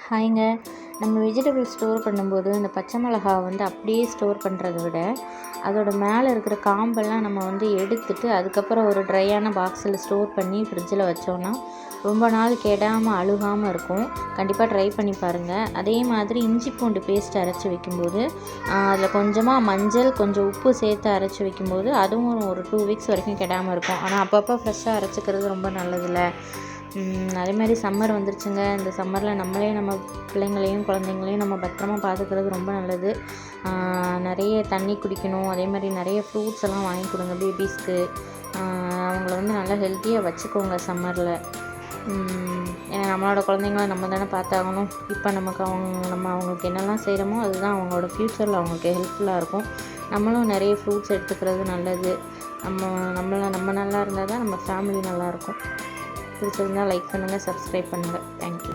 ஹாய்ங்க. நம்ம vegetable store பண்ணும்போது இந்த பச்சை மிளகாய் வந்து அப்படியே ஸ்டோர் பண்ணுறத விட அதோட மேலே இருக்கிற காம்பெல்லாம் நம்ம வந்து எடுத்துட்டு அதுக்கப்புறம் ஒரு ட்ரையான பாக்ஸில் ஸ்டோர் பண்ணி ஃப்ரிட்ஜில் வச்சோன்னா ரொம்ப நாள் கெடாமல் அழுகாமல் இருக்கும். கண்டிப்பாக ட்ரை பண்ணி பாருங்கள். அதே மாதிரி இஞ்சி பூண்டு பேஸ்ட் அரைச்சி வைக்கும்போது அதில் கொஞ்சமாக மஞ்சள் கொஞ்சம் உப்பு சேர்த்து அரைச்சி வைக்கும்போது அதுவும் ஒரு 2 வீக்ஸ் வரைக்கும் கெடாமல் இருக்கும். ஆனால் அப்பப்போ ஃப்ரெஷ்ஷாக அரைச்சிக்கிறது ரொம்ப நல்லதில்ல. அதே மாதிரி சம்மர் வந்துருச்சுங்க. இந்த சம்மரில் நம்ம பிள்ளைங்களையும் குழந்தைங்களையும் நம்ம பத்திரமா பார்த்துக்கிறது ரொம்ப நல்லது. நிறைய தண்ணி குடிக்கணும். அதே மாதிரி நிறைய ஃப்ரூட்ஸ் எல்லாம் வாங்கி கொடுங்க பேபிஸ்க்கு. அவங்கள வந்து நல்லா ஹெல்த்தியாக வச்சுக்கோங்க சம்மரில். ஏன்னா நம்மளோட குழந்தைங்கள நம்ம தானே பார்த்தாகணும். இப்போ நம்ம அவங்களுக்கு என்னெல்லாம் செய்கிறோமோ அதுதான் அவங்களோட ஃப்யூச்சரில் அவங்களுக்கு ஹெல்ப்ஃபுல்லாக இருக்கும். நம்மளும் நிறைய ஃப்ரூட்ஸ் எடுத்துக்கிறது நல்லது. நம்ம நல்லா இருந்தால் தான் நம்ம ஃபேமிலி நல்லாயிருக்கும். பிடிச்சிருந்தால் லைக் பண்ணுங்கள், சப்ஸ்கிரைப் பண்ணுங்கள். தேங்க்யூ.